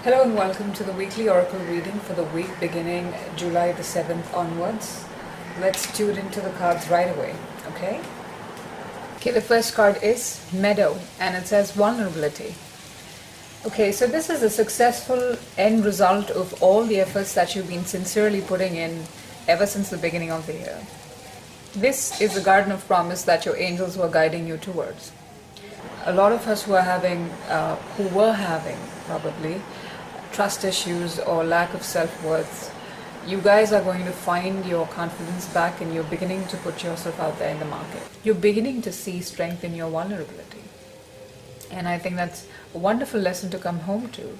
Hello and welcome to the weekly oracle reading for the week beginning July the 7th onwards. Let's tune into the cards right away, okay? Okay, the first card is Meadow and it says vulnerability. Okay, so this is a successful end result of all the efforts that you've been sincerely putting in ever since the beginning of the year. This is the garden of promise that your angels were guiding you towards. A lot of us who were having probably trust issues or lack of self-worth, you guys are going to find your confidence back and you're beginning to put yourself out there in the market. You're beginning to see strength in your vulnerability. And I think that's a wonderful lesson to come home to.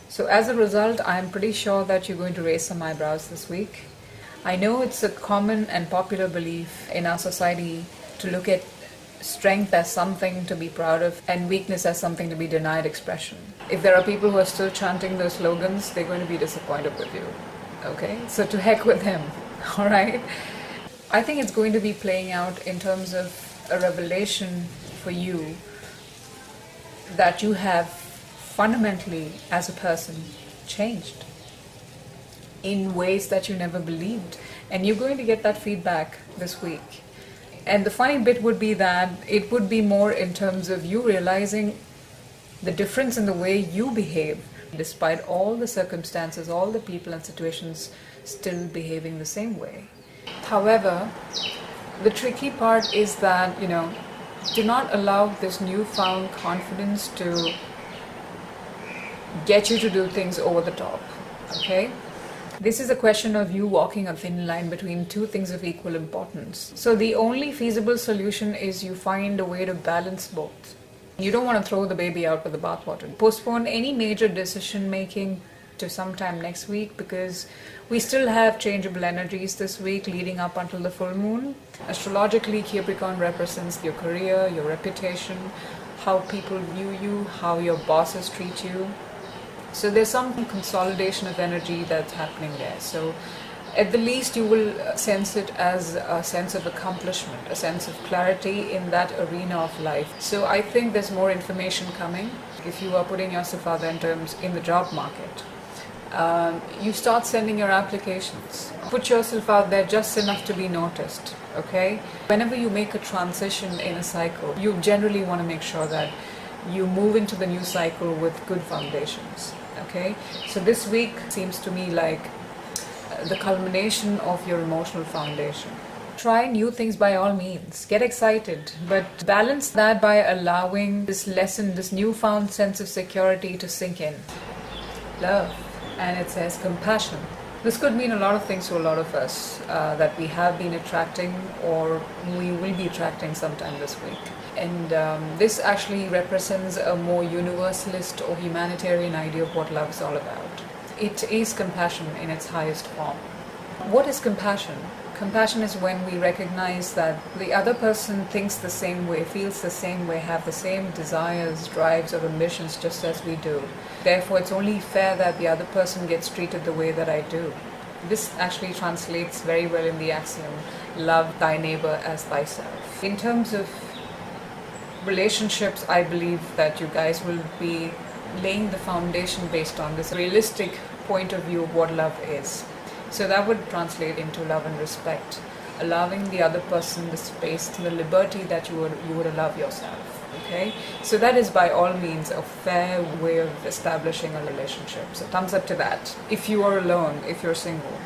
So as a result, I'm pretty sure that you're going to raise some eyebrows this week. I know it's a common and popular belief in our society to look at strength as something to be proud of and weakness as something to be denied expression. If there are people who are still chanting those slogans, they're going to be disappointed with you. Okay? So to heck with them. Alright? I think it's going to be playing out in terms of a revelation for you that you have fundamentally as a person changed in ways that you never believed. And you're going to get that feedback this week. And the funny bit would be that it would be more in terms of you realizing the difference in the way you behave, despite all the circumstances, all the people and situations still behaving the same way. However, the tricky part is that, do not allow this newfound confidence to get you to do things over the top, okay? This is a question of you walking a thin line between two things of equal importance. So the only feasible solution is you find a way to balance both. You don't want to throw the baby out with the bathwater. Postpone any major decision making to sometime next week because we still have changeable energies this week leading up until the full moon. Astrologically, Capricorn represents your career, your reputation, how people view you, how your bosses treat you. So there's some consolidation of energy that's happening there. So at the least you will sense it as a sense of accomplishment, a sense of clarity in that arena of life. So I think there's more information coming. If you are putting yourself out there in the job market, you start sending your applications. Put yourself out there just enough to be noticed, okay? Whenever you make a transition in a cycle, you generally want to make sure that you move into the new cycle with good foundations. Okay, so this week seems to me like the culmination of your emotional foundation. Try new things by all means, get excited, but balance that by allowing this lesson, this newfound sense of security to sink in. Love, and it says compassion. This could mean a lot of things to a lot of us that we have been attracting or we will be attracting sometime this week. And this actually represents a more universalist or humanitarian idea of what love is all about. It is compassion in its highest form. What is compassion? Compassion is when we recognize that the other person thinks the same way, feels the same way, have the same desires, drives, or ambitions just as we do. Therefore, it's only fair that the other person gets treated the way that I do. This actually translates very well in the axiom, love thy neighbor as thyself. In terms of relationships, I believe that you guys will be laying the foundation based on this realistic point of view of what love is. So that would translate into love and respect, allowing the other person the space and the liberty that you would allow yourself. Okay, so that is by all means a fair way of establishing a relationship. So thumbs up to that. If you are alone, if you're single,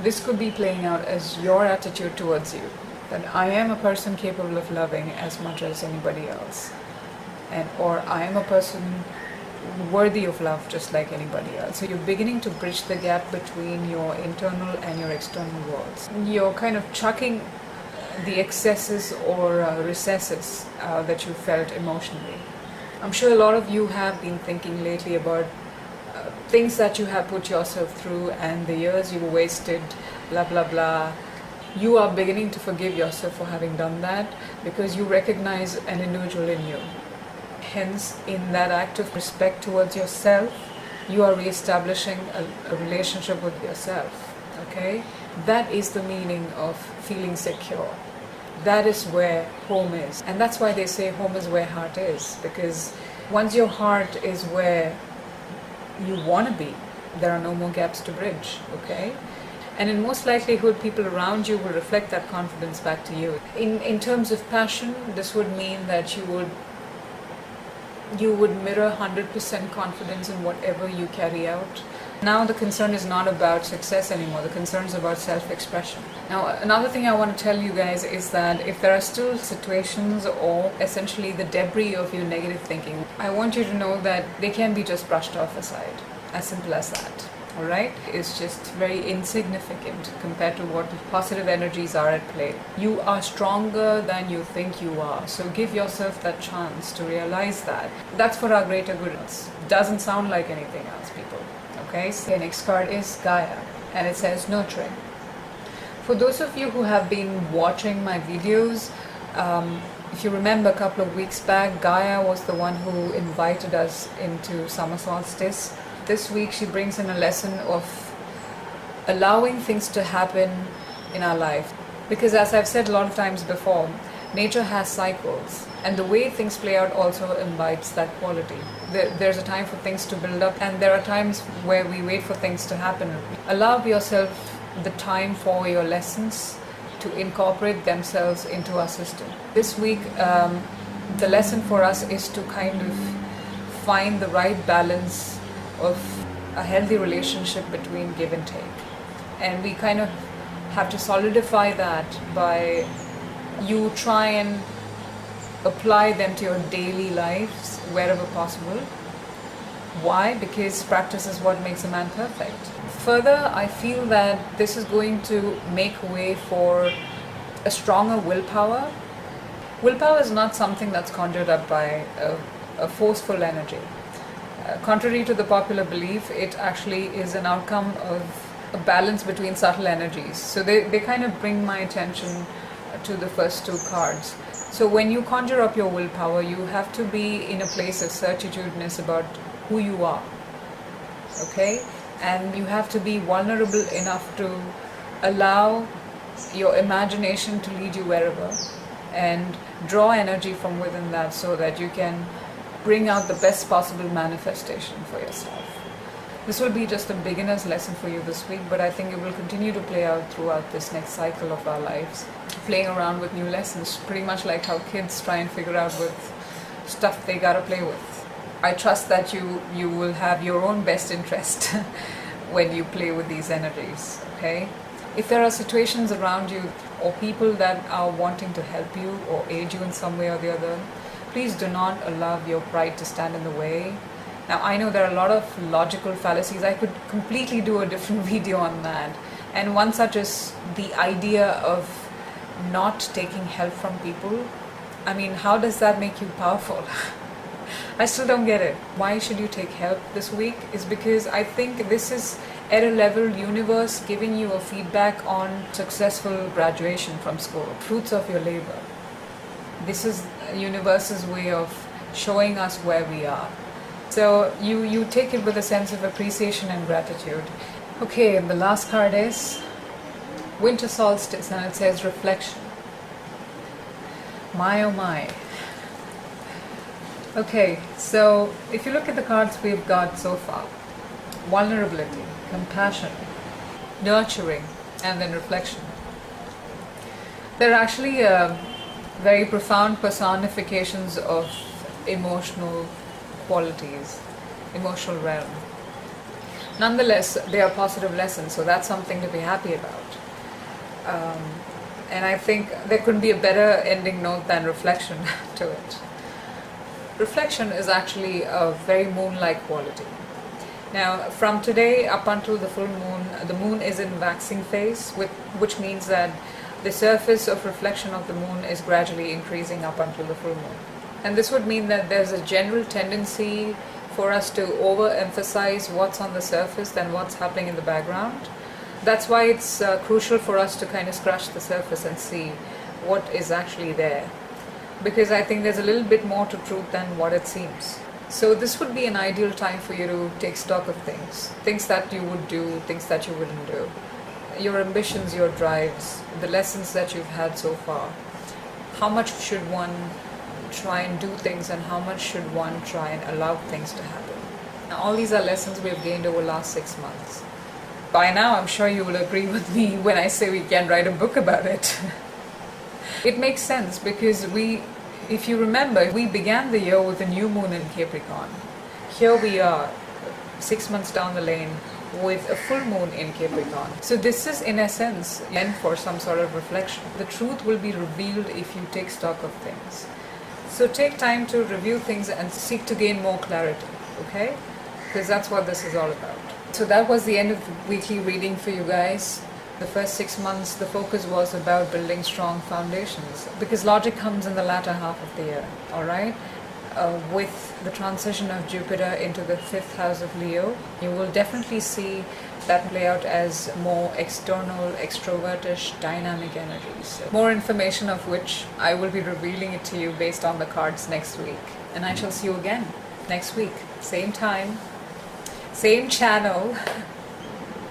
this could be playing out as your attitude towards you. That I am a person capable of loving as much as anybody else, or I am a person worthy of love just like anybody else. So you're beginning to bridge the gap between your internal and your external worlds. You're kind of chucking the excesses or recesses that you felt emotionally. I'm sure a lot of you have been thinking lately about things that you have put yourself through and the years you wasted, blah blah blah. You are beginning to forgive yourself for having done that because you recognize an individual in you. Hence, in that act of respect towards yourself, you are re-establishing a relationship with yourself. Okay? That is the meaning of feeling secure. That is where home is. And that's why they say home is where heart is. Because once your heart is where you want to be. There are no more gaps to bridge, okay? And in most likelihood, people around you will reflect that confidence back to you. In terms of passion, this would mean that you would mirror 100% confidence in whatever you carry out. Now the concern is not about success anymore, the concern is about self-expression. Now another thing I want to tell you guys is that if there are still situations or essentially the debris of your negative thinking, I want you to know that they can be just brushed off aside. As simple as that. Alright? It's just very insignificant compared to what positive energies are at play. You are stronger than you think you are. So give yourself that chance to realize that. That's for our greater good. Doesn't sound like anything else, people. Okay? So the next card is Gaia. And it says nurturing. For those of you who have been watching my videos, if you remember a couple of weeks back, Gaia was the one who invited us into summer solstice. This week she brings in a lesson of allowing things to happen in our life. Because as I've said a lot of times before, nature has cycles, and the way things play out also imbibes that quality. There's a time for things to build up, and there are times where we wait for things to happen. Allow yourself the time for your lessons to incorporate themselves into our system. This week, the lesson for us is to kind of find the right balance of a healthy relationship between give and take. And we kind of have to solidify that by you try and apply them to your daily lives wherever possible. Why? Because practice is what makes a man perfect. Further, I feel that this is going to make way for a stronger willpower. Willpower is not something that's conjured up by a forceful energy. Contrary to the popular belief, it actually is an outcome of a balance between subtle energies. So they kind of bring my attention to the first two cards. So when you conjure up your willpower, you have to be in a place of certitudeness about who you are. Okay? And you have to be vulnerable enough to allow your imagination to lead you wherever and draw energy from within that so that you can bring out the best possible manifestation for yourself. This will be just a beginner's lesson for you this week, but I think it will continue to play out throughout this next cycle of our lives. Playing around with new lessons, pretty much like how kids try and figure out with stuff they gotta play with. I trust that you will have your own best interest when you play with these energies, okay? If there are situations around you or people that are wanting to help you or aid you in some way or the other, please do not allow your pride to stand in the way. Now, I know there are a lot of logical fallacies. I could completely do a different video on that. And one such is the idea of not taking help from people. I mean, how does that make you powerful? I still don't get it. Why should you take help this week? Is because I think this is at a level universe giving you a feedback on successful graduation from school, fruits of your labor. This is universe's way of showing us where we are. So you take it with a sense of appreciation and gratitude. Okay, and the last card is Winter Solstice, and it says reflection. My oh my. Okay, so if you look at the cards we've got so far, vulnerability, compassion, nurturing, and then reflection. They're actually very profound personifications of emotional qualities, emotional realm. Nonetheless, they are positive lessons, so that's something to be happy about. And I think there couldn't be a better ending note than reflection to it. Reflection is actually a very moon-like quality. Now, from today up until the full moon, the moon is in waxing phase, which means that the surface of reflection of the moon is gradually increasing up until the full moon. And this would mean that there's a general tendency for us to overemphasize what's on the surface than what's happening in the background. That's why it's crucial for us to kind of scratch the surface and see what is actually there. Because I think there's a little bit more to truth than what it seems. So this would be an ideal time for you to take stock of things that you would do, things that you wouldn't do. Your ambitions, your drives, the lessons that you've had so far. How much should one try and do things and how much should one try and allow things to happen? All these are lessons we've gained over the last 6 months. By now, I'm sure you will agree with me when I say we can write a book about it. It makes sense because if you remember, we began the year with a new moon in Capricorn. Here we are, 6 months down the lane, with a full moon in Capricorn. So this is in essence meant for some sort of reflection. The truth will be revealed if you take stock of things. So take time to review things and seek to gain more clarity, okay? Because that's what this is all about. So that was the end of the weekly reading for you guys. The first 6 months, the focus was about building strong foundations because logic comes in the latter half of the year, alright? With the transition of Jupiter into the 5th house of Leo, you will definitely see that play out as more external, extrovertish, dynamic energies. More information of which I will be revealing it to you based on the cards next week. And I shall see you again next week, same time, same channel,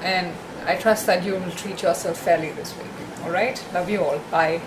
and I trust that you will treat yourself fairly this week. Alright? Love you all. Bye.